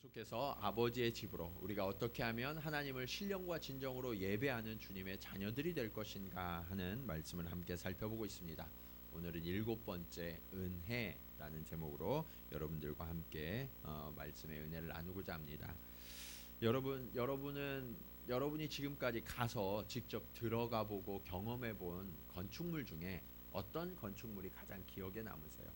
계속해서 아버지의 집으로 우리가 어떻게 하면 하나님을 신령과 진정으로 예배하는 주님의 자녀들이 될 것인가 하는 말씀을 함께 살펴보고 있습니다. 오늘은 7번째 은혜라는 제목으로 여러분들과 함께 말씀의 은혜를 나누고자 합니다. 여러분이 지금까지 가서 직접 들어가 보고 경험해 본 건축물 중에 어떤 건축물이 가장 기억에 남으세요?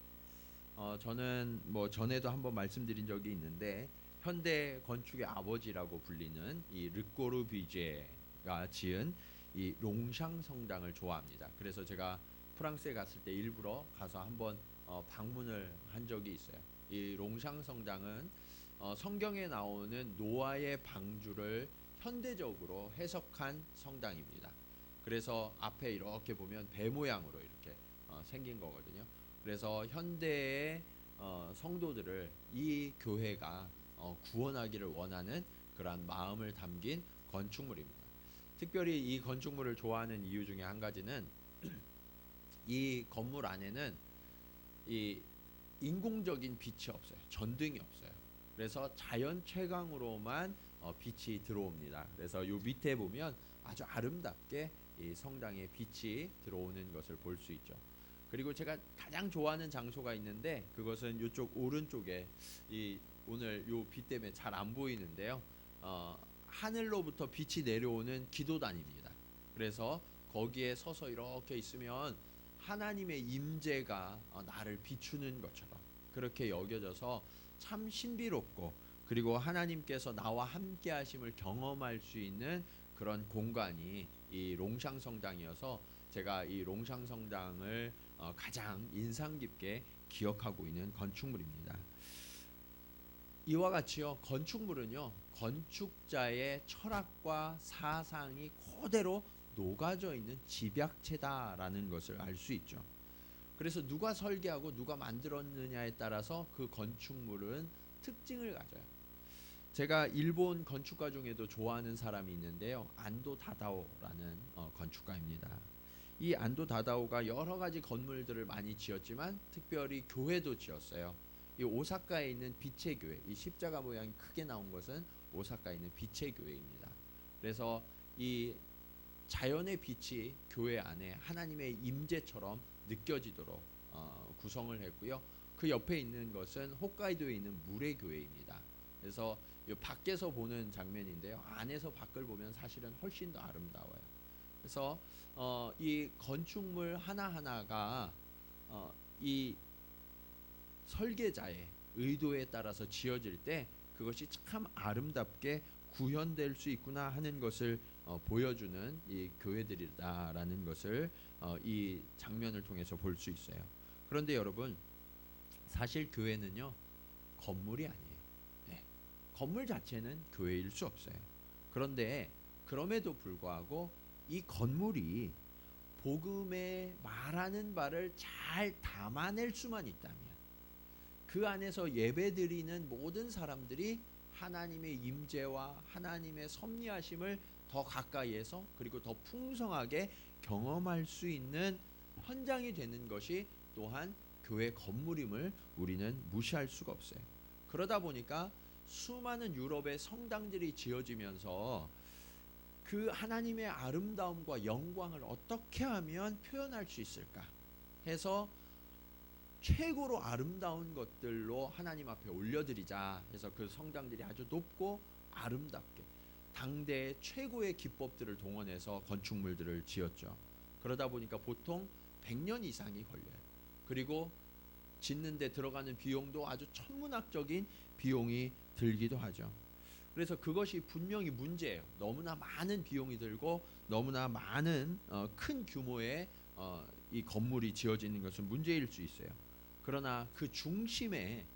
저는 전에도 한번 말씀드린 적이 있는데 현대 건축의 아버지라고 불리는 이 르꼬르비제가 지은 이 롱샹 성당을 좋아합니다. 그래서 제가 프랑스에 갔을 때 일부러 가서 한번 방문을 한 적이 있어요. 이 롱샹 성당은 성경에 나오는 노아의 방주를 현대적으로 해석한 성당입니다. 그래서 앞에 이렇게 보면 배 모양으로 이렇게 생긴 거거든요. 그래서 현대의 성도들을 이 교회가 구원하기를 원하는 그러한 마음을 담긴 건축물입니다. 특별히 이 건축물을 좋아하는 이유 중에 한 가지는 이 건물 안에는 이 인공적인 빛이 없어요. 전등이 없어요. 그래서 자연 채광으로만 빛이 들어옵니다. 그래서 요 밑에 보면 아주 아름답게 이 성당에 빛이 들어오는 것을 볼 수 있죠. 그리고 제가 가장 좋아하는 장소가 있는데 그것은 이쪽 오른쪽에 오늘 요 빛 때문에 잘 안 보이는데요. 하늘로부터 빛이 내려오는 기도단입니다. 그래서 거기에 서서 이렇게 있으면 하나님의 임재가 나를 비추는 것처럼 그렇게 여겨져서 참 신비롭고 그리고 하나님께서 나와 함께 하심을 경험할 수 있는 그런 공간이 이 롱샹 성당이어서 제가 이 롱샹 성당을 가장 인상 깊게 기억하고 있는 건축물입니다. 이와 같이요, 건축물은요, 건축자의 철학과 사상이 그대로 녹아져 있는 집약체다라는 것을 알 수 있죠. 그래서 누가 설계하고 누가 만들었느냐에 따라서 그 건축물은 특징을 가져요. 제가 일본 건축가 중에도 좋아하는 사람이 있는데요, 안도 다다오라는 건축가입니다. 이 안도 다다오가 여러 가지 건물들을 많이 지었지만 특별히 교회도 지었어요. 이 오사카에 있는 빛의 교회, 이 십자가 모양이 크게 나온 것은 오사카에 있는 빛의 교회입니다. 그래서 이 자연의 빛이 교회 안에 하나님의 임재처럼 느껴지도록 구성을 했고요. 그 옆에 있는 것은 홋카이도에 있는 물의 교회입니다. 그래서 이 밖에서 보는 장면인데요, 안에서 밖을 보면 사실은 훨씬 더 아름다워요. 그래서 이 건축물 하나하나가 이 설계자의 의도에 따라서 지어질 때 그것이 참 아름답게 구현될 수 있구나 하는 것을 보여주는 이 교회들이다라는 것을 이 장면을 통해서 볼 수 있어요. 그런데 여러분, 사실 교회는요, 건물이 아니에요. 네. 건물 자체는 교회일 수 없어요. 그런데 그럼에도 불구하고 이 건물이 복음에 말하는 바를 잘 담아낼 수만 있다면 그 안에서 예배드리는 모든 사람들이 하나님의 임재와 하나님의 섭리하심을 더 가까이에서 그리고 더 풍성하게 경험할 수 있는 현장이 되는 것이 또한 교회 건물임을 우리는 무시할 수가 없어요. 그러다 보니까 수많은 유럽의 성당들이 지어지면서 그 하나님의 아름다움과 영광을 어떻게 하면 표현할 수 있을까 해서 최고로 아름다운 것들로 하나님 앞에 올려드리자 해서 그 성당들이 아주 높고 아름답게 당대의 최고의 기법들을 동원해서 건축물들을 지었죠. 그러다 보니까 보통 100년 이상이 걸려요. 그리고 짓는데 들어가는 비용도 아주 천문학적인 비용이 들기도 하죠. 그래서 그것이 분명히 문제예요. 너무나 많은 비용이 들고 너무나 많은 큰 규모의 이 건물이 지어지는 것은 문제일 수 있어요. 그러나 그 중심에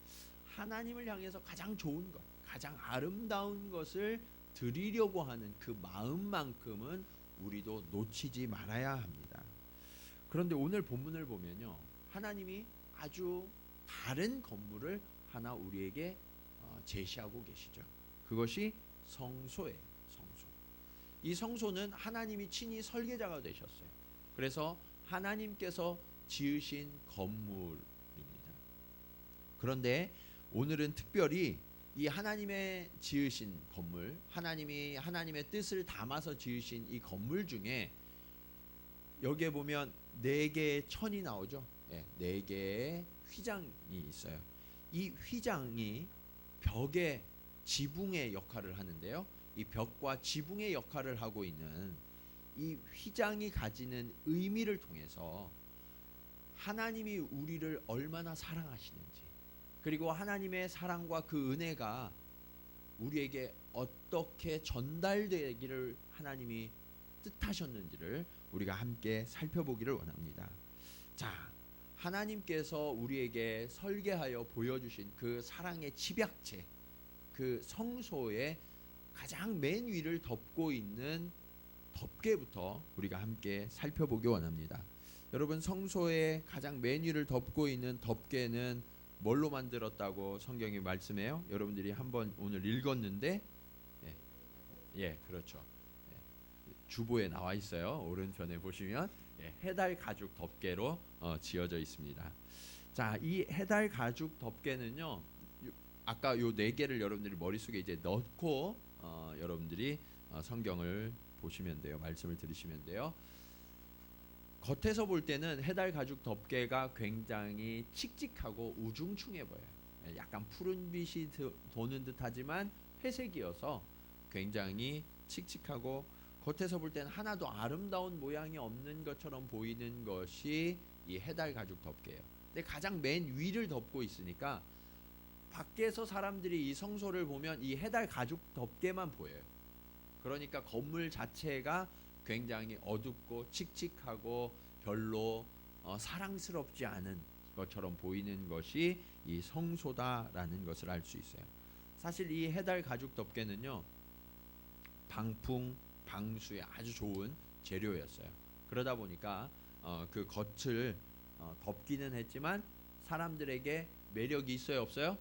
하나님을 향해서 가장 좋은 것, 가장 아름다운 것을 드리려고 하는 그 마음만큼은 우리도 놓치지 말아야 합니다. 그런데 오늘 본문을 보면요, 하나님이 아주 다른 건물을 하나 우리에게 제시하고 계시죠. 그것이 성소예요. 성소. 이 성소는 하나님이 친히 설계자가 되셨어요. 그래서 하나님께서 지으신 건물입니다. 그런데 오늘은 특별히 이 하나님의 지으신 건물, 하나님이 하나님의 뜻을 담아서 지으신 이 건물 중에 여기에 보면 네 개의 천이 나오죠. 네 개의 휘장이 있어요. 이 휘장이 벽의 지붕의 역할을 하는데요. 이 벽과 지붕의 역할을 하고 있는 이 휘장이 가지는 의미를 통해서 하나님이 우리를 얼마나 사랑하시는지, 그리고 하나님의 사랑과 그 은혜가 우리에게 어떻게 전달되기를 하나님이 뜻하셨는지를 우리가 함께 살펴보기를 원합니다. 자, 하나님께서 우리에게 설계하여 보여주신 그 사랑의 집약체, 그 성소의 가장 맨 위를 덮고 있는 덮개부터 우리가 함께 살펴보기 원합니다. 여러분, 성소의 가장 맨 위를 덮고 있는 덮개는 뭘로 만들었다고 성경이 말씀해요? 여러분들이 한번 오늘 읽었는데, 그렇죠. 주보에 나와 있어요. 오른편에 보시면 해달 가죽 덮개로 지어져 있습니다. 자, 이 해달 가죽 덮개는요, 아까 요 네 개를 여러분들이 머릿속에 이제 넣고 여러분들이 성경을 보시면 돼요. 말씀을 들으시면 돼요. 겉에서 볼 때는 해달 가죽 덮개가 굉장히 칙칙하고 우중충해 보여요. 약간 푸른빛이 도는 듯하지만 회색이어서 굉장히 칙칙하고 겉에서 볼 때는 하나도 아름다운 모양이 없는 것처럼 보이는 것이 이 해달 가죽 덮개예요. 근데 가장 맨 위를 덮고 있으니까 밖에서 사람들이 이 성소를 보면 이 해달 가죽 덮개만 보여요. 그러니까 건물 자체가 굉장히 어둡고 칙칙하고 별로 사랑스럽지 않은 것처럼 보이는 것이 이 성소다라는 것을 알 수 있어요. 사실 이 해달 가죽 덮개는요, 방풍 방수에 아주 좋은 재료였어요. 그러다 보니까 그 겉을 덮기는 했지만 사람들에게 매력이 있어요, 없어요?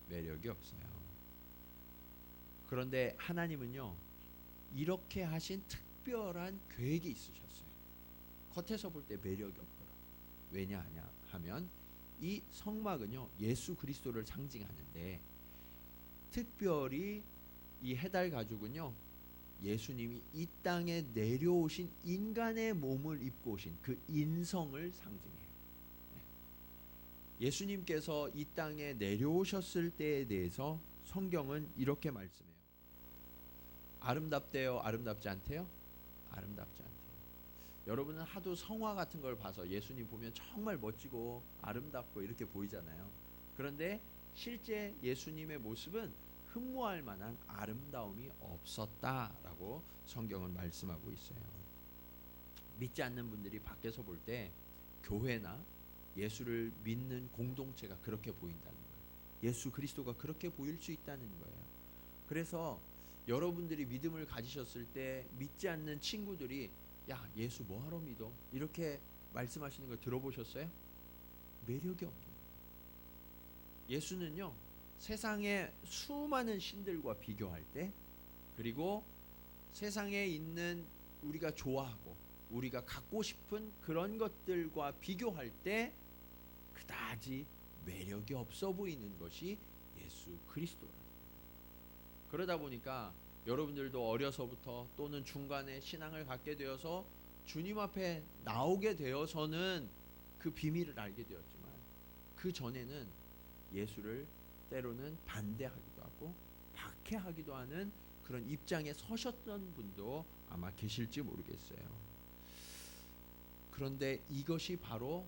매력이 없어요. 그런데 하나님은요, 이렇게 하신 특별한 계획이 있으셨어요. 겉에서 볼 때 매력이 없더라. 왜냐하냐 하면 이 성막은요, 예수 그리스도를 상징하는데, 특별히 이 해달 가죽은요, 예수님이 이 땅에 내려오신 인간의 몸을 입고 오신 그 인성을 상징해요. 예수님께서 이 땅에 내려오셨을 때에 대해서 성경은 이렇게 말씀해요. 아름답대요? 아름답지 않대요? 아름답지 않대요. 여러분은 하도 성화 같은 걸 봐서 예수님 보면 정말 멋지고 아름답고 이렇게 보이잖아요. 그런데 실제 예수님의 모습은 흠모할 만한 아름다움이 없었다라고 성경은 말씀하고 있어요. 믿지 않는 분들이 밖에서 볼 때 교회나 예수를 믿는 공동체가 그렇게 보인다는 거예요. 예수 그리스도가 그렇게 보일 수 있다는 거예요. 그래서 여러분들이 믿음을 가지셨을 때 믿지 않는 친구들이 야, 예수 뭐하러 믿어? 이렇게 말씀하시는 걸 들어보셨어요? 매력이 없는 거예요. 예수는요, 세상의 수많은 신들과 비교할 때, 그리고 세상에 있는 우리가 좋아하고 우리가 갖고 싶은 그런 것들과 비교할 때 그다지 매력이 없어 보이는 것이 예수 그리스도라. 그러다 보니까 여러분들도 어려서부터 또는 중간에 신앙을 갖게 되어서 주님 앞에 나오게 되어서는 그 비밀을 알게 되었지만, 그 전에는 예수를 때로는 반대하기도 하고 박해하기도 하는 그런 입장에 서셨던 분도 아마 계실지 모르겠어요. 그런데 이것이 바로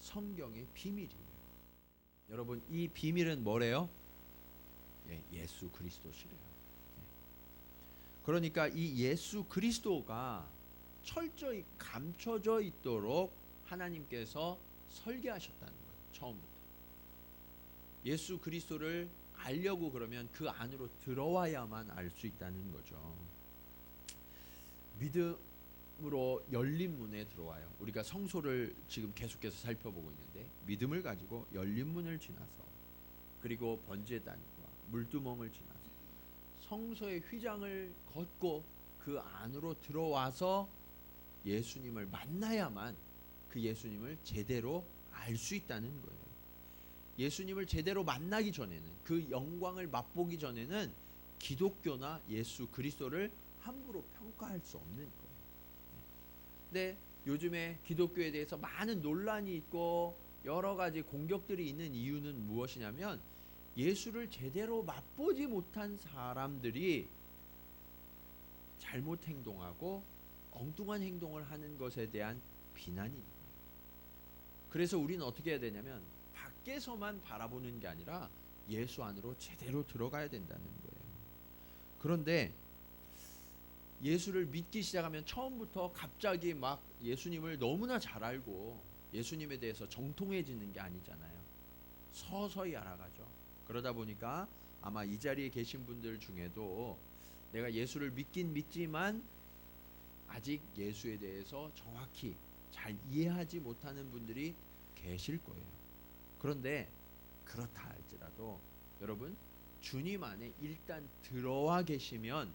성경의 비밀이에요. 여러분, 이 비밀은 뭐래요? 예수 그리스도시래요. 그러니까 이 예수 그리스도가 철저히 감춰져 있도록 하나님께서 설계하셨다는 거예요. 처음부터. 예수 그리스도를 알려고 그러면 그 안으로 들어와야만 알 수 있다는 거죠. 믿음으로 열린 문에 들어와요. 우리가 성소를 지금 계속해서 살펴보고 있는데, 믿음을 가지고 열린 문을 지나서, 그리고 번제단과 물두멍을 지나서 성소의 휘장을 걷고 그 안으로 들어와서 예수님을 만나야만 그 예수님을 제대로 알 수 있다는 거예요. 예수님을 제대로 만나기 전에는, 그 영광을 맛보기 전에는 기독교나 예수 그리스도를 함부로 평가할 수 없는 거예요. 근데 요즘에 기독교에 대해서 많은 논란이 있고 여러 가지 공격들이 있는 이유는 무엇이냐면, 예수를 제대로 맛보지 못한 사람들이 잘못 행동하고 엉뚱한 행동을 하는 것에 대한 비난입니다. 그래서 우리는 어떻게 해야 되냐면, 밖에서만 바라보는 게 아니라 예수 안으로 제대로 들어가야 된다는 거예요. 그런데 예수를 믿기 시작하면 처음부터 갑자기 막 예수님을 너무나 잘 알고 예수님에 대해서 정통해지는 게 아니잖아요. 서서히 알아가죠. 그러다 보니까 아마 이 자리에 계신 분들 중에도 내가 예수를 믿긴 믿지만 아직 예수에 대해서 정확히 잘 이해하지 못하는 분들이 계실 거예요. 그런데 그렇다 할지라도 여러분, 주님 안에 일단 들어와 계시면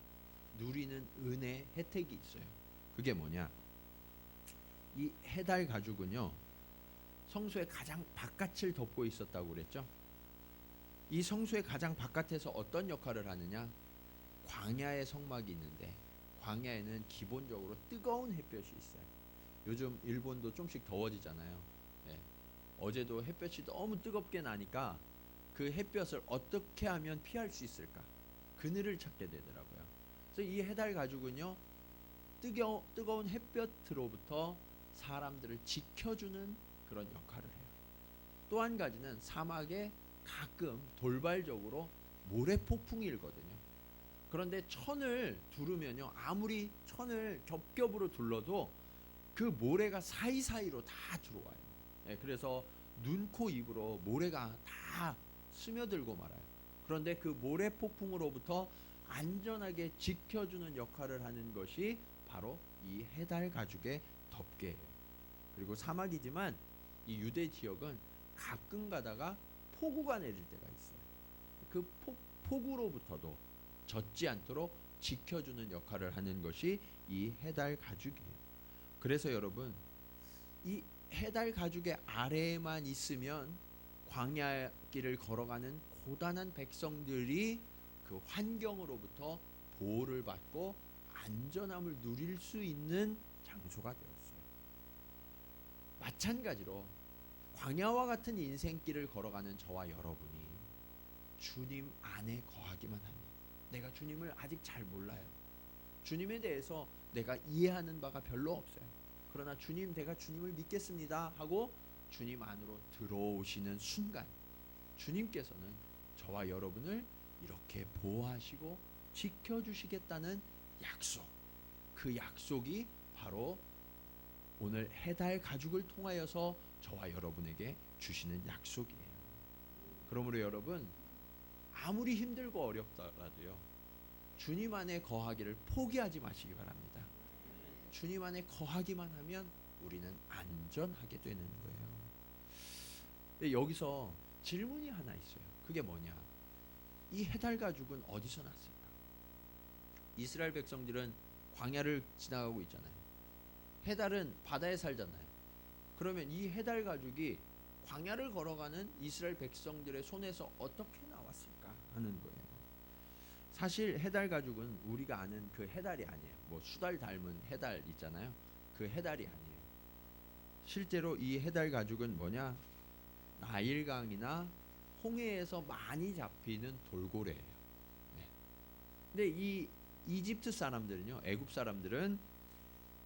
누리는 은혜, 혜택이 있어요. 그게 뭐냐? 이 해달 가죽은요, 성소의 가장 바깥을 덮고 있었다고 그랬죠. 이 성소의 가장 바깥에서 어떤 역할을 하느냐? 광야의 성막이 있는데, 광야에는 기본적으로 뜨거운 햇볕이 있어요. 요즘 일본도 좀씩 더워지잖아요. 예. 어제도 햇볕이 너무 뜨겁게 나니까 그 햇볕을 어떻게 하면 피할 수 있을까? 그늘을 찾게 되더라고요. 그래서 이 해달 가죽은요, 뜨거운 햇볕으로부터 사람들을 지켜주는 그런 역할을 해요. 또 한 가지는 사막에 가끔 돌발적으로 모래폭풍이 일거든요. 그런데 천을 두르면요, 아무리 천을 겹겹으로 둘러도 그 모래가 사이사이로 다 들어와요. 예, 그래서 눈, 코, 입으로 모래가 다 스며들고 말아요. 그런데 그 모래폭풍으로부터 안전하게 지켜주는 역할을 하는 것이 바로 이 해달 가죽의 덮개예요. 그리고 사막이지만 이 유대 지역은 가끔 가다가 폭우가 내릴 때가 있어요. 그 폭우로부터도 젖지 않도록 지켜주는 역할을 하는 것이 이 해달 가죽이에요. 그래서 여러분, 이 해달 가죽의 아래에만 있으면 광야길을 걸어가는 고단한 백성들이 그 환경으로부터 보호를 받고 안전함을 누릴 수 있는 장소가 되었어요. 마찬가지로 광야와 같은 인생길을 걸어가는 저와 여러분이 주님 안에 거하기만 합니다. 내가 주님을 아직 잘 몰라요. 주님에 대해서 내가 이해하는 바가 별로 없어요. 그러나 주님, 내가 주님을 믿겠습니다 하고 주님 안으로 들어오시는 순간, 주님께서는 저와 여러분을 이렇게 보호하시고 지켜주시겠다는 약속, 그 약속이 바로 오늘 해달 가죽을 통하여서 저와 여러분에게 주시는 약속이에요. 그러므로 여러분, 아무리 힘들고 어렵더라도요, 주님 안에 거하기를 포기하지 마시기 바랍니다. 주님 안에 거하기만 하면 우리는 안전하게 되는 거예요. 여기서 질문이 하나 있어요. 그게 뭐냐? 이 해달 가죽은 어디서 났을까? 이스라엘 백성들은 광야를 지나가고 있잖아요. 해달은 바다에 살잖아요. 그러면 이 해달 가죽이 광야를 걸어가는 이스라엘 백성들의 손에서 어떻게 나왔을까 하는 거예요. 사실 해달 가죽은 우리가 아는 그 해달이 아니에요. 뭐 수달 닮은 해달 있잖아요. 그 해달이 아니에요. 실제로 이 해달 가죽은 뭐냐? 나일강이나 홍해에서 많이 잡히는 돌고래예요. 네. 근데 이 이집트 사람들은요, 애굽 사람들은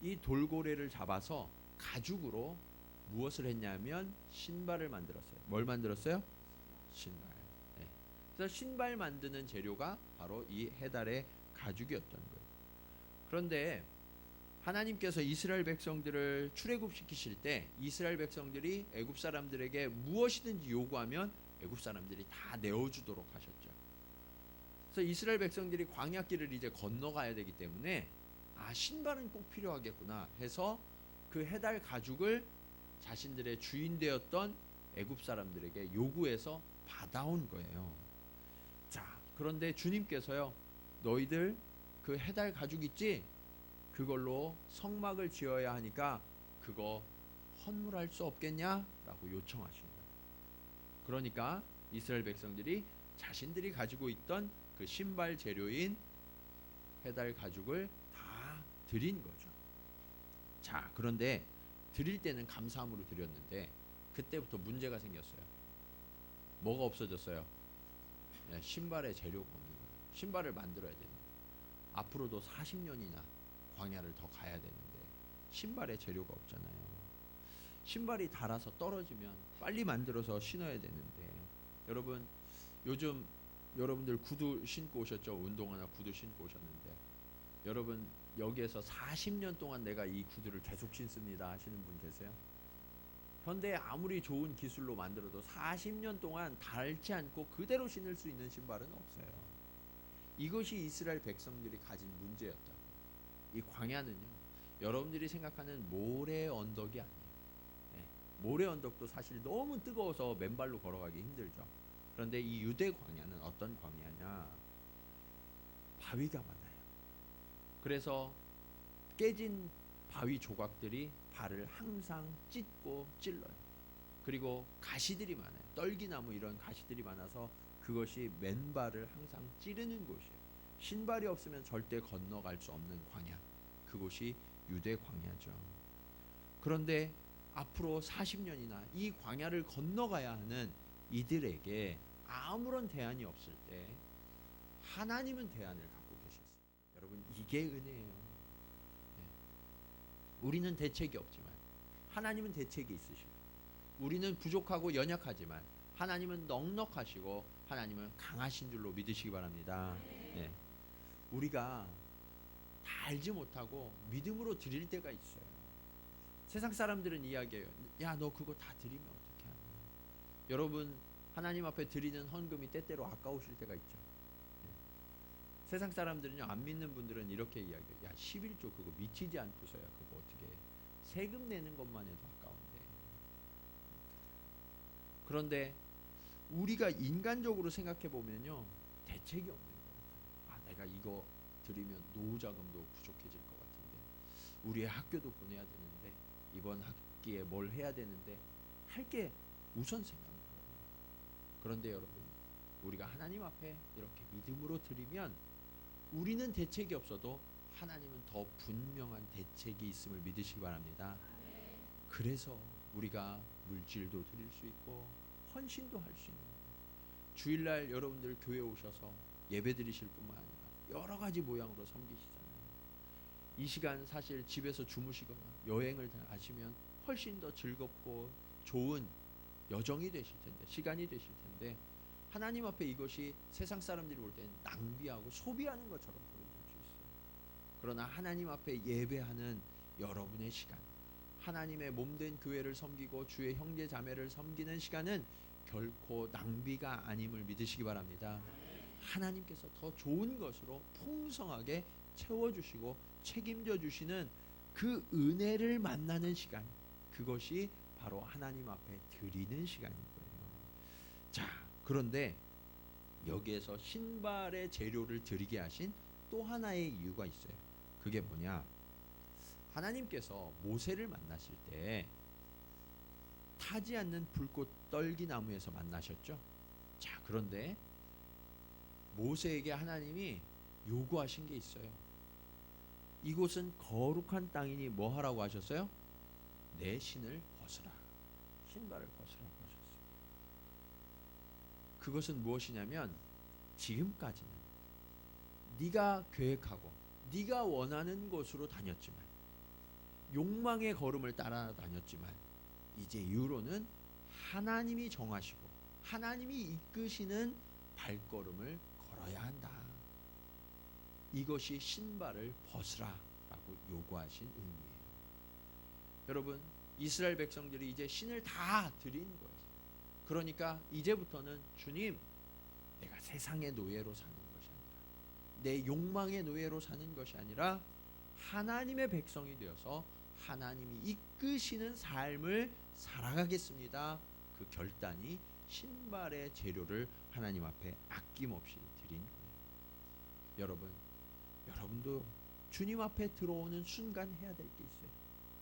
이 돌고래를 잡아서 가죽으로 무엇을 했냐면 신발을 만들었어요. 뭘 만들었어요? 신발. 네. 그래서 신발 만드는 재료가 바로 이 해달의 가죽이었던 거예요. 그런데 하나님께서 이스라엘 백성들을 출애굽시키실 때 이스라엘 백성들이 애굽 사람들에게 무엇이든지 요구하면 애굽 사람들이 다 내어주도록 하셨죠. 그래서 이스라엘 백성들이 광야길을 이제 건너가야 되기 때문에 신발은 꼭 필요하겠구나 해서 그 해달 가죽을 자신들의 주인 되었던 애굽 사람들에게 요구해서 받아온 거예요. 자, 그런데 주님께서요, 너희들 그 해달 가죽 있지? 그걸로 성막을 지어야 하니까 그거 헌물할 수 없겠냐? 라고 요청하신 거예요. 그러니까 이스라엘 백성들이 자신들이 가지고 있던 그 신발 재료인 해달 가죽을 다 드린 거죠. 자, 그런데 드릴 때는 감사함으로 드렸는데 그때부터 문제가 생겼어요. 뭐가 없어졌어요? 신발의 재료가 없는 거예요. 신발을 만들어야 되는데 앞으로도 40년이나 광야를 더 가야 되는데 신발의 재료가 없잖아요. 신발이 닳아서 떨어지면 빨리 만들어서 신어야 되는데, 여러분 요즘 여러분들 구두 신고 오셨죠? 운동화나 구두 신고 오셨는데, 여러분 여기에서 40년 동안 내가 이 구두를 계속 신습니다 하시는 분 계세요? 현대 아무리 좋은 기술로 만들어도 40년 동안 닳지 않고 그대로 신을 수 있는 신발은 없어요. 이것이 이스라엘 백성들이 가진 문제였다고. 이 광야는요, 여러분들이 생각하는 모래 언덕이 아니에요. 모래 언덕도 사실 너무 뜨거워서 맨발로 걸어가기 힘들죠. 그런데 이 유대 광야는 어떤 광야냐? 바위가 많아요. 그래서 깨진 바위 조각들이 발을 항상 찢고 찔러요. 그리고 가시들이 많아요. 떨기나무 이런 가시들이 많아서 그것이 맨발을 항상 찌르는 곳이에요. 신발이 없으면 절대 건너갈 수 없는 광야, 그곳이 유대 광야죠. 그런데 앞으로 40년이나 이 광야를 건너가야 하는 이들에게 아무런 대안이 없을 때 하나님은 대안을 갖고 계셨어요. 여러분, 이게 은혜예요. 우리는 대책이 없지만 하나님은 대책이 있으시고, 우리는 부족하고 연약하지만 하나님은 넉넉하시고 하나님은 강하신 줄로 믿으시기 바랍니다. 네. 우리가 다 알지 못하고 믿음으로 드릴 때가 있어요. 세상 사람들은 이야기해요. 야, 너 그거 다 드리면 어떻게 하냐. 여러분, 하나님 앞에 드리는 헌금이 때때로 아까우실 때가 있죠. 세상 사람들은요, 안 믿는 분들은 이렇게 이야기해요. 야, 11조 그거 미치지 않고서야 그거 어떻게 해. 세금 내는 것만 해도 아까운데. 그런데 우리가 인간적으로 생각해 보면요, 대책이 없는 것 같아요. 내가 이거 드리면 노후 자금도 부족해질 것 같은데, 우리의 학교도 보내야 되는데, 이번 학기에 뭘 해야 되는데, 할 게 우선 생각나는 거예요. 그런데 여러분, 우리가 하나님 앞에 이렇게 믿음으로 드리면 우리는 대책이 없어도 하나님은 더 분명한 대책이 있음을 믿으시기 바랍니다. 그래서 우리가 물질도 드릴 수 있고 헌신도 할 수 있는 거예요. 주일날 여러분들 교회 오셔서 예배 드리실 뿐만 아니라 여러 가지 모양으로 섬기시잖아요. 이 시간 사실 집에서 주무시거나 여행을 하시면 훨씬 더 즐겁고 좋은 여정이 되실 텐데, 시간이 되실 텐데, 하나님 앞에 이것이 세상 사람들이 볼 때는 낭비하고 소비하는 것처럼 보여질 수 있어요. 그러나 하나님 앞에 예배하는 여러분의 시간, 하나님의 몸된 교회를 섬기고 주의 형제 자매를 섬기는 시간은 결코 낭비가 아님을 믿으시기 바랍니다. 하나님께서 더 좋은 것으로 풍성하게 채워주시고 책임져 주시는 그 은혜를 만나는 시간, 그것이 바로 하나님 앞에 드리는 시간인 거예요. 자, 그런데 여기에서 신발의 재료를 드리게 하신 또 하나의 이유가 있어요. 그게 뭐냐? 하나님께서 모세를 만나실 때 타지 않는 불꽃 떨기나무에서 만나셨죠. 자, 그런데 모세에게 하나님이 요구하신 게 있어요. 이곳은 거룩한 땅이니 뭐 하라고 하셨어요? 내 신을 벗으라. 신발을 벗으라고 하셨어요. 그것은 무엇이냐면, 지금까지는 네가 계획하고 네가 원하는 곳으로 다녔지만, 욕망의 걸음을 따라다녔지만, 이제 이후로는 하나님이 정하시고 하나님이 이끄시는 발걸음을 걸어야 한다. 이것이 신발을 벗으라라고 요구하신 의미예요. 여러분, 이스라엘 백성들이 이제 신을 다 드린 거예요. 그러니까 이제부터는 주님, 내가 세상의 노예로 사는 것이 아니라, 내 욕망의 노예로 사는 것이 아니라 하나님의 백성이 되어서 하나님이 이끄시는 삶을 살아가겠습니다. 그 결단이 신발의 재료를 하나님 앞에 아낌없이 드린 거예요. 여러분도 주님 앞에 들어오는 순간 해야 될 게 있어요.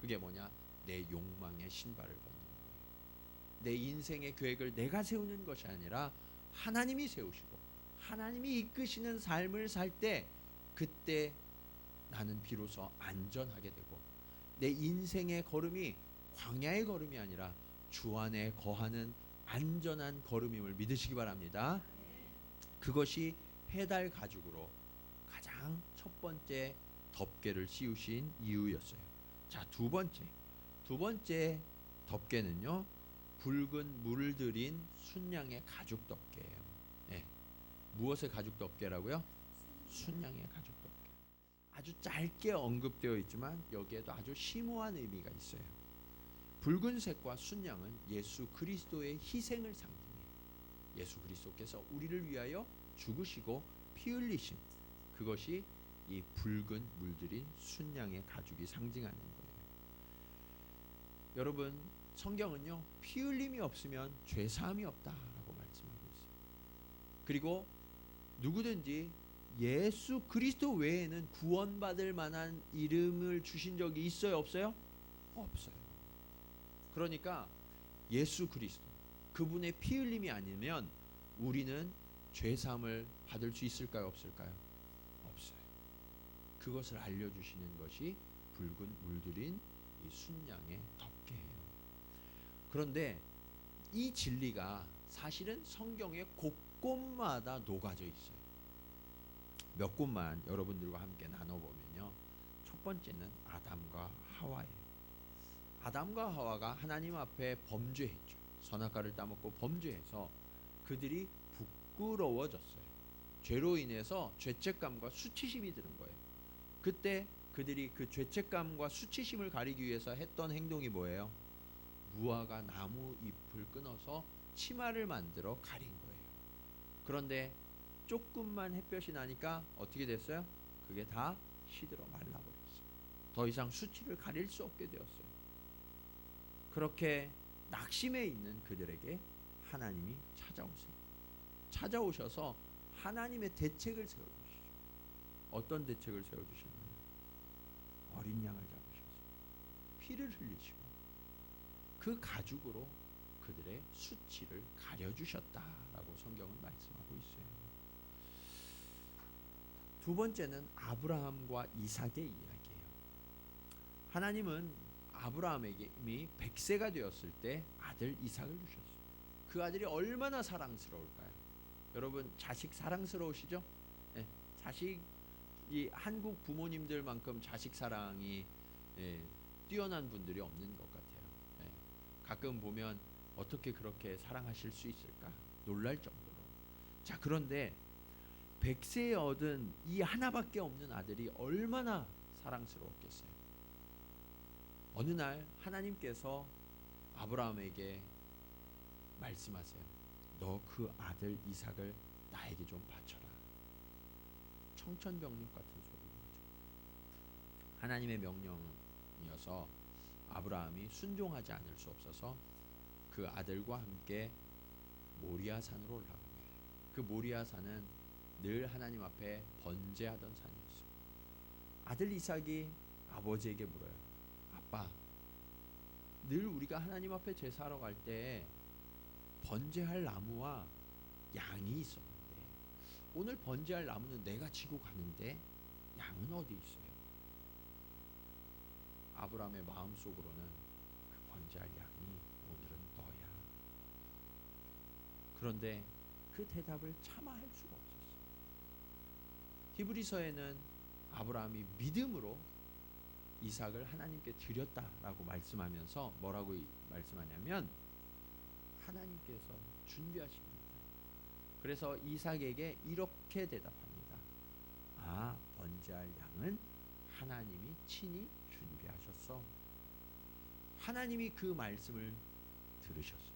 그게 뭐냐? 내 욕망의 신발을 벗는 거예요. 내 인생의 계획을 내가 세우는 것이 아니라 하나님이 세우시고 하나님이 이끄시는 삶을 살 때, 그때 나는 비로소 안전하게 되고 내 인생의 걸음이 광야의 걸음이 아니라 주 안에 거하는 안전한 걸음임을 믿으시기 바랍니다. 그것이 해달 가죽으로 가장 첫 번째 덮개를 씌우신 이유였어요. 자, 두 번째 덮개는요, 붉은 물을 들인 순양의 가죽 덮개예요. 네. 무엇의 가죽 덮개라고요? 순양의 가죽 덮개. 아주 짧게 언급되어 있지만 여기에도 아주 심오한 의미가 있어요. 붉은색과 순양은 예수 그리스도의 희생을 상징해요. 예수 그리스도께서 우리를 위하여 죽으시고 피 흘리심, 그것이 이 붉은 물들인 순양의 가죽이 상징하는 거예요. 여러분, 성경은요, 피 흘림이 없으면 죄 사함이 없다라고 말씀하고 있어요. 그리고 누구든지 예수 그리스도 외에는 구원받을 만한 이름을 주신 적이 있어요, 없어요? 없어요. 그러니까 예수 그리스도, 그분의 피 흘림이 아니면 우리는 죄 사함을 받을 수 있을까요, 없을까요? 없어요. 그것을 알려주시는 것이 붉은 물들인 이 순양의 덮개예요. 그런데 이 진리가 사실은 성경의 곳곳마다 녹아져 있어요. 몇 곳만 여러분들과 함께 나눠보면요, 첫 번째는 아담과 하와예요. 아담과 하와가 하나님 앞에 범죄했죠. 선악과를 따먹고 범죄해서 그들이 부끄러워졌어요. 죄로 인해서 죄책감과 수치심이 드는 거예요. 그때 그들이 그 죄책감과 수치심을 가리기 위해서 했던 행동이 뭐예요? 무화과 나무 잎을 끊어서 치마를 만들어 가린 거예요. 그런데 조금만 햇볕이 나니까 어떻게 됐어요? 그게 다 시들어 말라버렸어요. 더 이상 수치를 가릴 수 없게 되었어요. 그렇게 낙심해 있는 그들에게 하나님이 찾아오세요. 찾아오셔서 하나님의 대책을 세워주시죠. 어떤 대책을 세워주셨나요? 어린 양을 잡으셔서 피를 흘리시고 그 가죽으로 그들의 수치를 가려주셨다라고 성경은 말씀하고 있어요. 두 번째는 아브라함과 이삭의 이야기예요. 하나님은 아브라함에게 이미 100세가 되었을 때 아들 이삭을 주셨어요. 그 아들이 얼마나 사랑스러울까요? 여러분, 자식 사랑스러우시죠? 네, 자식이 한국 부모님들만큼 자식 사랑이 뛰어난 분들이 없는 것 같아요. 가끔 보면 어떻게 그렇게 사랑하실 수 있을까 놀랄 정도로. 자, 그런데 100세에 얻은 이 하나밖에 없는 아들이 얼마나 사랑스러웠겠어요. 어느 날 하나님께서 아브라함에게 말씀하세요. 너 그 아들 이삭을 나에게 좀 바쳐라. 청천벽력 같은 소리죠. 하나님의 명령이어서 아브라함이 순종하지 않을 수 없어서 그 아들과 함께 모리아 산으로 올라갑니다. 그 모리아 산은 늘 하나님 앞에 번제하던 산이었어요. 아들 이삭이 아버지에게 물어요. 아빠, 늘 우리가 하나님 앞에 제사하러 갈 때 번제할 나무와 양이 있었는데 오늘 번제할 나무는 내가 지고 가는데 양은 어디 있어요? 아브라함의 마음속으로는 그 번제할 양이 오늘은 너야. 그런데 그 대답을 차마 할 수가 없었어요. 히브리서에는 아브라함이 믿음으로 이삭을 하나님께 드렸다라고 말씀하면서 뭐라고 말씀하냐면 하나님께서 준비하십니다. 그래서 이삭에게 이렇게 대답합니다. 아, 번제할 양은 하나님이 친히 준비하셨어. 하나님이 그 말씀을 들으셨어요.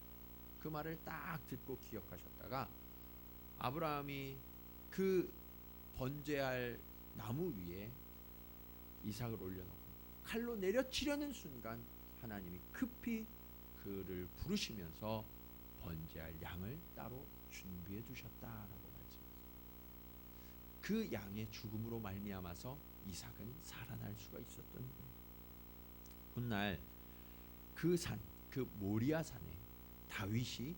그 말을 딱 듣고 기억하셨다가 아브라함이 그 번제할 나무 위에 이삭을 올려놓고 칼로 내려치려는 순간 하나님이 급히 그를 부르시면서 번제할 양을 따로 준비해 두셨다라고 말씀하셨어요. 그 양의 죽음으로 말미암아서 이삭은 살아날 수가 있었던 거예요. 훗날 그 산, 그 모리아 산에 다윗이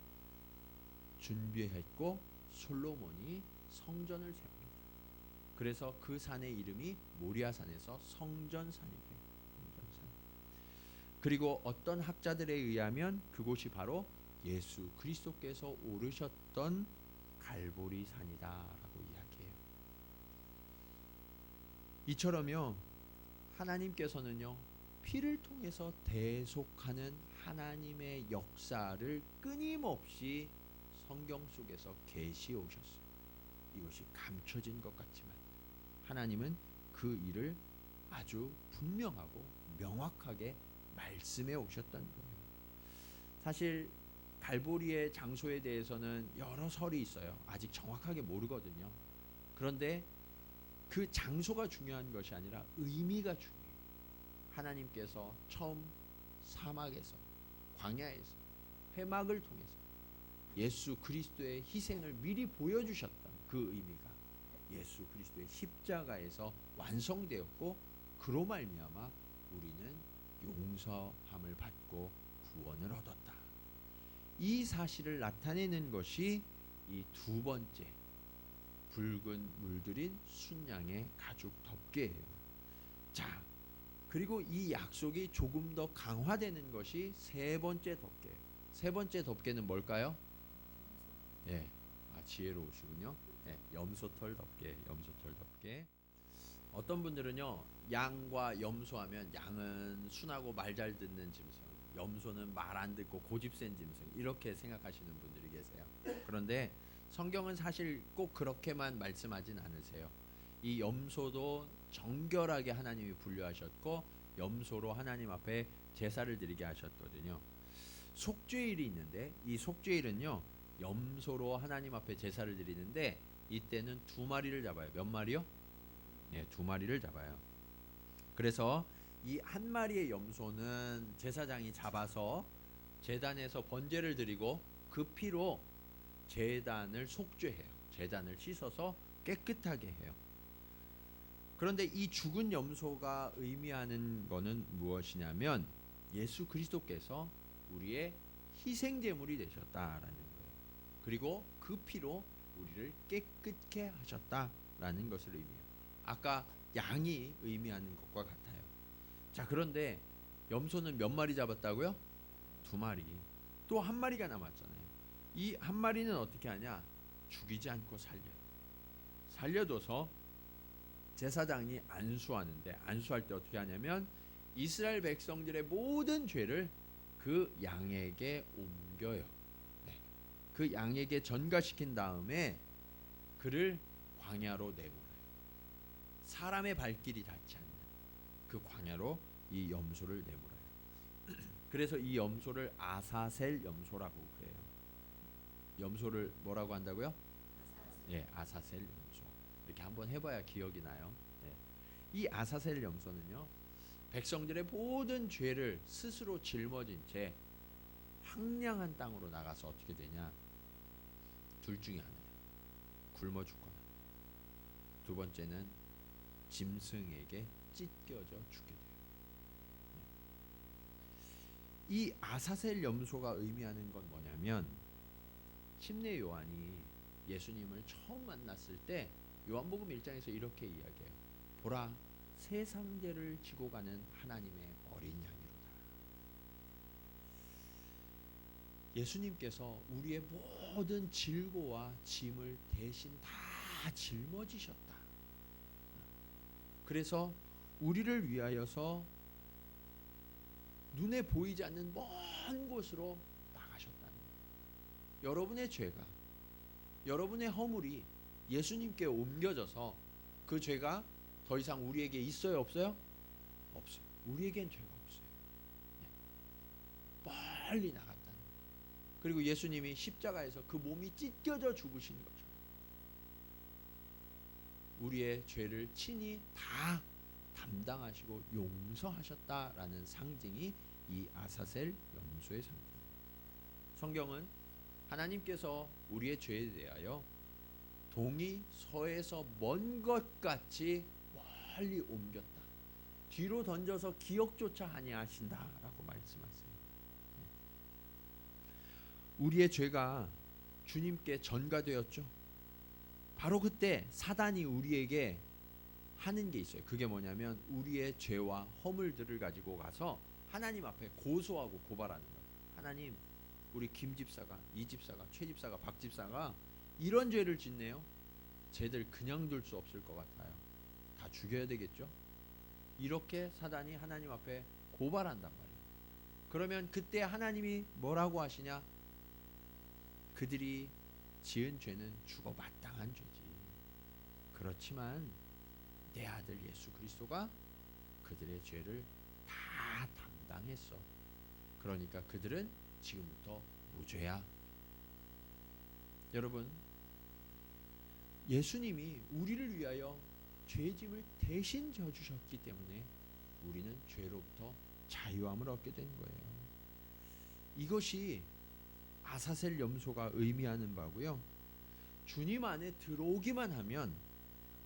준비했고 솔로몬이 성전을 세웁니다. 그래서 그 산의 이름이 모리아산에서 성전산이 돼요. 성전산. 그리고 어떤 학자들에 의하면 그곳이 바로 예수 그리스도께서 오르셨던 갈보리 산이다라고 이야기해요. 이처럼요, 하나님께서는요, 피를 통해서 대속하는 하나님의 역사를 끊임없이 성경 속에서 계시해 오셨어요. 이것이 감춰진 것 같지만 하나님은 그 일을 아주 분명하고 명확하게 말씀해 오셨던 거예요. 사실 갈보리의 장소에 대해서는 여러 설이 있어요. 아직 정확하게 모르거든요. 그런데 그 장소가 중요한 것이 아니라 의미가 중요해요. 하나님께서 처음 사막에서, 광야에서 회막을 통해서 예수 그리스도의 희생을 미리 보여주셨던 그 의미가 예수 그리스도의 십자가에서 완성되었고, 그로 말미암아 우리는 용서함을 받고 구원을 얻었다. 이 사실을 나타내는 것이 이 두 번째 붉은 물들인 순양의 가죽 덮개예요. 자, 그리고 이 약속이 조금 더 강화되는 것이 세 번째 덮개. 세 번째 덮개는 뭘까요? 예, 지혜로우시군요. 예, 염소털 덮개, 염소털 덮개. 어떤 분들은요, 양과 염소하면 양은 순하고 말 잘 듣는 짐승, 염소는 말 안 듣고 고집센 짐승, 이렇게 생각하시는 분들이 계세요. 그런데 성경은 사실 꼭 그렇게만 말씀하진 않으세요. 이 염소도 정결하게 하나님이 분류하셨고, 염소로 하나님 앞에 제사를 드리게 하셨거든요. 속죄일이 있는데, 이 속죄일은요, 염소로 하나님 앞에 제사를 드리는데, 이때는 두 마리를 잡아요. 몇 마리요? 네, 두 마리를 잡아요. 그래서 이 한 마리의 염소는 제사장이 잡아서 제단에서 번제를 드리고 그 피로 제단을 속죄해요. 제단을 씻어서 깨끗하게 해요. 그런데 이 죽은 염소가 의미하는 것은 무엇이냐면 예수 그리스도께서 우리의 희생 제물이 되셨다라는 거예요. 그리고 그 피로 우리를 깨끗게 하셨다라는 것을 의미해요. 아까 양이 의미하는 것과 같아요. 자, 그런데 염소는 몇 마리 잡았다고요? 두 마리. 또 한 마리가 남았잖아요. 이 한 마리는 어떻게 하냐? 죽이지 않고 살려요. 살려둬서 제사장이 안수하는데, 안수할 때 어떻게 하냐면 이스라엘 백성들의 모든 죄를 그 양에게 옮겨요. 네. 그 양에게 전가시킨 다음에 그를 광야로 내몰아요. 사람의 발길이 닿지 않는 그 광야로 이 염소를 내몰아요. 그래서 이 염소를 아사셀 염소라고 그래요. 염소를 뭐라고 한다고요? 예, 아사셀 염소. 이렇게 한번 해봐야 기억이 나요. 네. 이 아사셀 염소는요, 백성들의 모든 죄를 스스로 짊어진 채 황량한 땅으로 나가서 어떻게 되냐? 둘 중에 하나예요. 굶어 죽거나, 두 번째는 짐승에게 찢겨져 죽게 돼요. 이 아사셀 염소가 의미하는 건 뭐냐면, 침례 요한이 예수님을 처음 만났을 때 요한복음 1장에서 이렇게 이야기해요. 보라, 세상 죄를 지고 가는 하나님의 어린 양이로다. 예수님께서 우리의 모든 질고와 짐을 대신 다 짊어지셨다. 그래서 우리를 위하여서 눈에 보이지 않는 먼 곳으로 나가셨다는 거예요. 여러분의 죄가, 여러분의 허물이 예수님께 옮겨져서 그 죄가 더 이상 우리에게 있어요, 없어요? 없어요. 우리에겐 죄가 없어요. 네. 멀리 나갔다는 거예요. 그리고 예수님이 십자가에서 그 몸이 찢겨져 죽으신 것처럼 우리의 죄를 친히 다 담당하시고 용서하셨다라는 상징이 이 아사셀 염소의 상징입니다. 성경은 하나님께서 우리의 죄에 대하여 동이 서에서 먼 것 같이 멀리 옮겼다, 뒤로 던져서 기억조차 아니하신다라고 말씀하세요. 우리의 죄가 주님께 전가되었죠. 바로 그때 사단이 우리에게 하는 게 있어요. 그게 뭐냐면 우리의 죄와 허물들을 가지고 가서 하나님 앞에 고소하고 고발하는 거예요. 하나님, 우리 김 집사가, 이 집사가, 최 집사가, 박 집사가 이런 죄를 짓네요. 쟤들 그냥 둘 수 없을 것 같아요. 다 죽여야 되겠죠. 이렇게 사단이 하나님 앞에 고발한단 말이에요. 그러면 그때 하나님이 뭐라고 하시냐? 그들이 지은 죄는 죽어 마땅한 죄지. 그렇지만 내 아들 예수 그리스도가 그들의 죄를 다 담당했어. 그러니까 그들은 지금부터 무죄야. 여러분, 예수님이 우리를 위하여 죄짐을 대신 져주셨기 때문에 우리는 죄로부터 자유함을 얻게 된 거예요. 이것이 아사셀 염소가 의미하는 바고요. 주님 안에 들어오기만 하면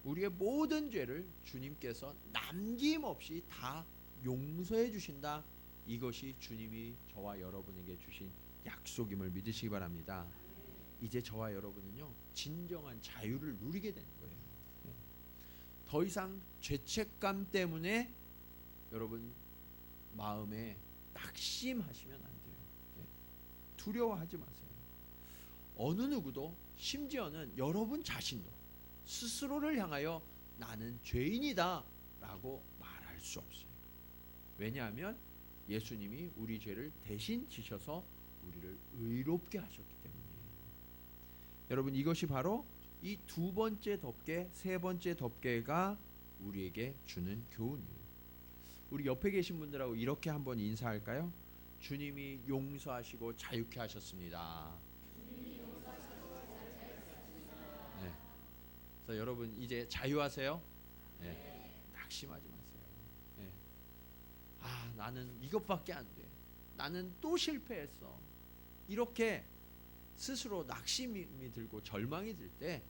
우리의 모든 죄를 주님께서 남김없이 다 용서해 주신다. 이것이 주님이 저와 여러분에게 주신 약속임을 믿으시기 바랍니다. 이제 저와 여러분은요, 진정한 자유를 누리게 되는 거예요. 더 이상 죄책감 때문에 여러분 마음에 낙심하시면 안 돼요. 두려워하지 마세요. 어느 누구도, 심지어는 여러분 자신도 스스로를 향하여 나는 죄인이다 라고 말할 수 없어요. 왜냐하면 예수님이 우리 죄를 대신 지셔서 우리를 의롭게 하셨기 때문이에요. 여러분, 이것이 바로 이 두 번째 덮개, 세 번째 덮개가 우리에게 주는 교훈이에요. 우리 옆에 계신 분들하고 이렇게 한번 인사할까요? 주님이 용서하시고 자유케 하셨습니다. 네. 그래서 여러분 이제 자유하세요. 네. 낙심하지 마세요. 네. 아, 나는 이것밖에 안 돼. 나는 또 실패했어. 이렇게 스스로 낙심이 들고 절망이 들 때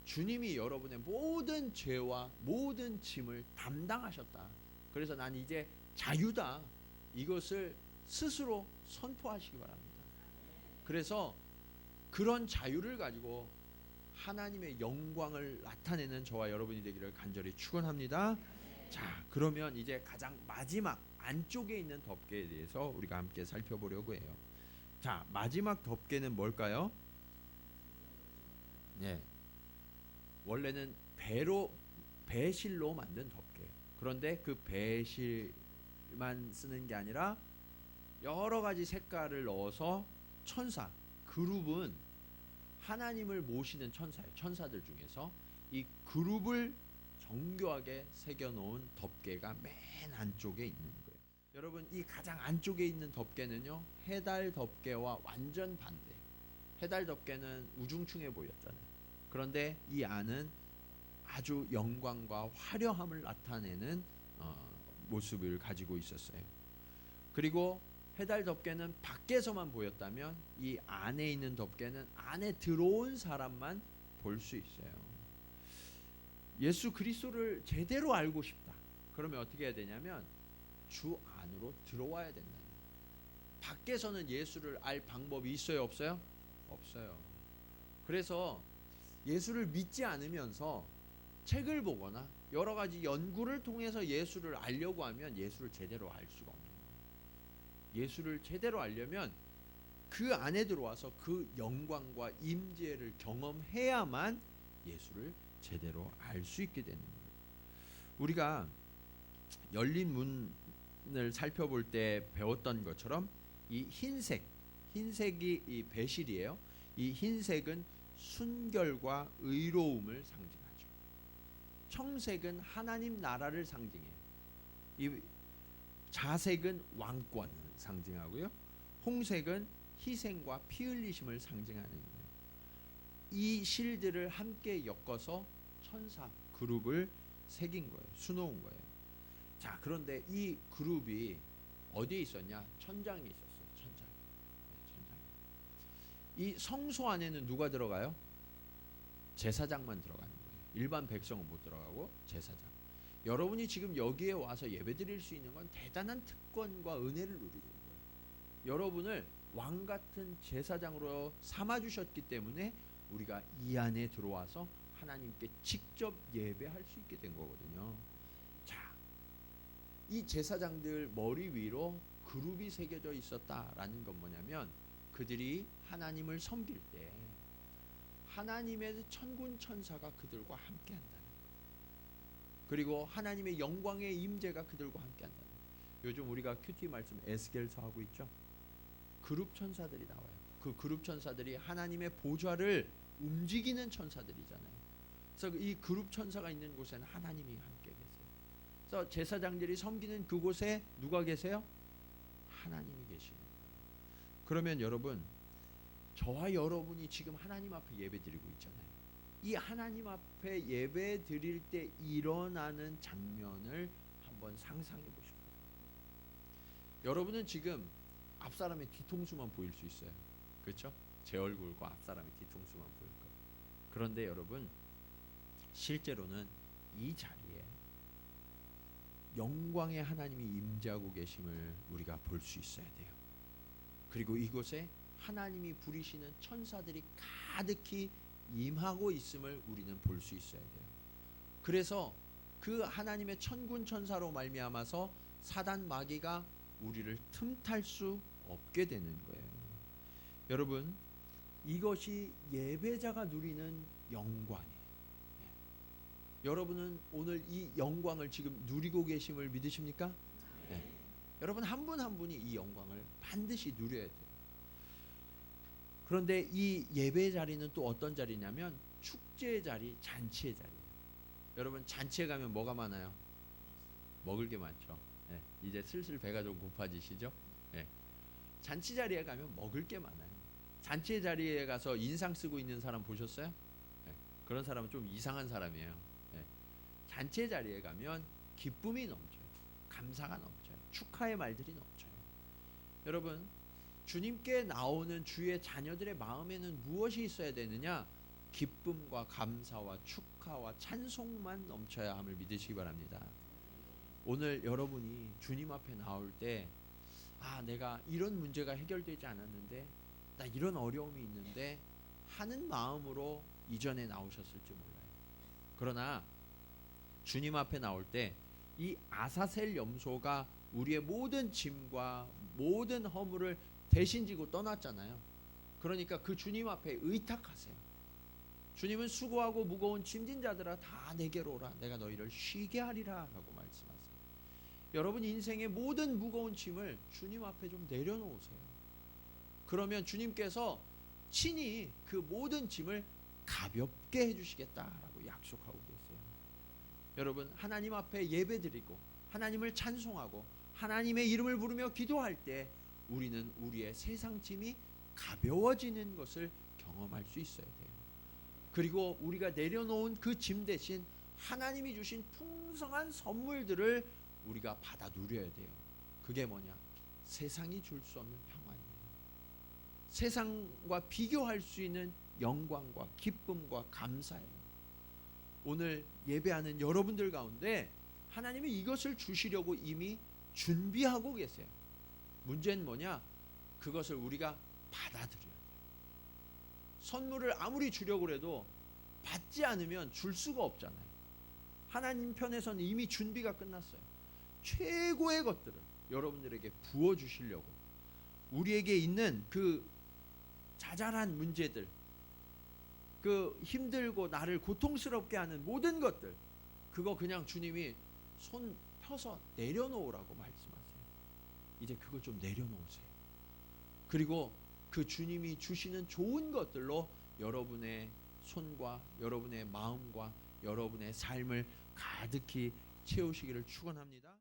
주님이 여러분의 모든 죄와 모든 짐을 담당하셨다. 그래서 난 이제 자유다. 이것을 스스로 선포하시기 바랍니다. 그래서 그런 자유를 가지고 하나님의 영광을 나타내는 저와 여러분이 되기를 간절히 축원합니다. 자, 그러면 이제 가장 마지막 안쪽에 있는 덮개에 대해서 우리가 함께 살펴보려고 해요. 자, 마지막 덮개는 뭘까요? 네, 원래는 배실로 만든 덮개. 그런데 그 배실만 쓰는 게 아니라 여러 가지 색깔을 넣어서 천사, 그룹은 하나님을 모시는 천사예요. 천사들 중에서 이 그룹을 정교하게 새겨놓은 덮개가 맨 안쪽에 있는 거예요. 여러분, 이 가장 안쪽에 있는 덮개는요, 해달 덮개와 완전 반대예요. 해달 덮개는 우중충해 보였잖아요. 그런데 이 안은 아주 영광과 화려함을 나타내는 모습을 가지고 있었어요. 그리고 해달 덮개는 밖에서만 보였다면 이 안에 있는 덮개는 안에 들어온 사람만 볼 수 있어요. 예수 그리스도를 제대로 알고 싶다. 그러면 어떻게 해야 되냐면 주 안으로 들어와야 된다. 밖에서는 예수를 알 방법이 있어요, 없어요? 없어요. 그래서 예수를 믿지 않으면서 책을 보거나 여러 가지 연구를 통해서 예수를 알려고 하면 예수를 제대로 알 수가 없는 거예요. 예수를 제대로 알려면 그 안에 들어와서 그 영광과 임재를 경험해야만 예수를 제대로 알 수 있게 되는 거예요. 우리가 열린 문을 살펴볼 때 배웠던 것처럼 이 흰색이 이 배실이에요. 이 흰색은 순결과 의로움을 상징하죠. 청색은 하나님 나라를 상징해요. 이 자색은 왕권을 상징하고요. 홍색은 희생과 피 흘리심을 상징하는 거예요. 이 실들을 함께 엮어서 천사 그룹을 새긴 거예요. 수놓은 거예요. 자, 그런데 이 그룹이 어디에 있었냐? 천장에 있었어요. 천장. 이 성소 안에는 누가 들어가요? 제사장만 들어가는 거예요. 일반 백성은 못 들어가고 제사장. 여러분이 지금 여기에 와서 예배드릴 수 있는 건 대단한 특권과 은혜를 누리고 있는 거예요. 여러분을 왕 같은 제사장으로 삼아 주셨기 때문에 우리가 이 안에 들어와서 하나님께 직접 예배할 수 있게 된 거거든요. 자, 이 제사장들 머리 위로 그룹이 새겨져 있었다라는 건 뭐냐면 그들이 하나님을 섬길 때 하나님의 천군 천사가 그들과 함께 한다는 거. 그리고 하나님의 영광의 임재가 그들과 함께 한다는 거. 요즘 우리가 큐티 말씀 에스겔서 하고 있죠. 그룹 천사들이 나와요. 그 그룹 천사들이 하나님의 보좌를 움직이는 천사들이잖아요. 그래서 이 그룹 천사가 있는 곳에는 하나님이 함께 계세요. 그래서 제사장들이 섬기는 그곳에 누가 계세요? 하나님이 계시는 거예요. 그러면 여러분, 저와 여러분이 지금 하나님 앞에 예배 드리고 있잖아요. 이 하나님 앞에 예배 드릴 때 일어나는 장면을 한번 상상해 보시고, 여러분은 지금 앞사람의 뒤통수만 보일 수 있어요. 그렇죠? 제 얼굴과 앞사람의 뒤통수만 보일 거예요. 그런데 여러분, 실제로는 이 자리에 영광의 하나님이 임재하고 계심을 우리가 볼 수 있어야 돼요. 그리고 이곳에 하나님이 부리시는 천사들이 가득히 임하고 있음을 우리는 볼 수 있어야 돼요. 그래서 그 하나님의 천군 천사로 말미암아서 사단 마귀가 우리를 틈탈 수 없게 되는 거예요. 여러분, 이것이 예배자가 누리는 영광이에요. 여러분은 오늘 이 영광을 지금 누리고 계심을 믿으십니까? 네. 여러분 한 분 한 분이 이 영광을 반드시 누려야 돼요. 그런데 이 예배 자리는 또 어떤 자리냐면 축제의 자리, 잔치의 자리예요. 여러분 잔치에 가면 뭐가 많아요? 먹을 게 많죠. 네. 이제 슬슬 배가 좀 고파지시죠? 네. 잔치 자리에 가면 먹을 게 많아요. 잔치의 자리에 가서 인상 쓰고 있는 사람 보셨어요? 네. 그런 사람은 좀 이상한 사람이에요. 네. 잔치의 자리에 가면 기쁨이 넘쳐요. 감사가 넘쳐요. 축하의 말들이 넘쳐요. 여러분, 주님께 나오는 주의 자녀들의 마음에는 무엇이 있어야 되느냐? 기쁨과 감사와 축하와 찬송만 넘쳐야 함을 믿으시기 바랍니다. 오늘 여러분이 주님 앞에 나올 때, 아, 내가 이런 문제가 해결되지 않았는데, 나 이런 어려움이 있는데 하는 마음으로 이전에 나오셨을지 몰라요. 그러나 주님 앞에 나올 때 이 아사셀 염소가 우리의 모든 짐과 모든 허물을 대신 지고 떠났잖아요. 그러니까 그 주님 앞에 의탁하세요. 주님은 수고하고 무거운 짐진 자들아 다 내게로 오라. 내가 너희를 쉬게 하리라 라고 말씀하세요. 여러분 인생의 모든 무거운 짐을 주님 앞에 좀 내려놓으세요. 그러면 주님께서 친히 그 모든 짐을 가볍게 해주시겠다라고 약속하고 계세요. 여러분 하나님 앞에 예배드리고 하나님을 찬송하고 하나님의 이름을 부르며 기도할 때 우리는 우리의 세상 짐이 가벼워지는 것을 경험할 수 있어야 돼요. 그리고 우리가 내려놓은 그 짐 대신 하나님이 주신 풍성한 선물들을 우리가 받아 누려야 돼요. 그게 뭐냐? 세상이 줄 수 없는 평안이에요. 세상과 비교할 수 있는 영광과 기쁨과 감사예요. 오늘 예배하는 여러분들 가운데 하나님이 이것을 주시려고 이미 준비하고 계세요. 문제는 뭐냐? 그것을 우리가 받아들여야 돼요. 선물을 아무리 주려고 해도 받지 않으면 줄 수가 없잖아요. 하나님 편에서는 이미 준비가 끝났어요. 최고의 것들을 여러분들에게 부어주시려고 우리에게 있는 그 자잘한 문제들, 그 힘들고 나를 고통스럽게 하는 모든 것들, 그거 그냥 주님이 손 펴서 내려놓으라고 말씀하세요. 이제 그거 좀 내려놓으세요. 그리고 그 주님이 주시는 좋은 것들로 여러분의 손과 여러분의 마음과 여러분의 삶을 가득히 채우시기를 축원합니다.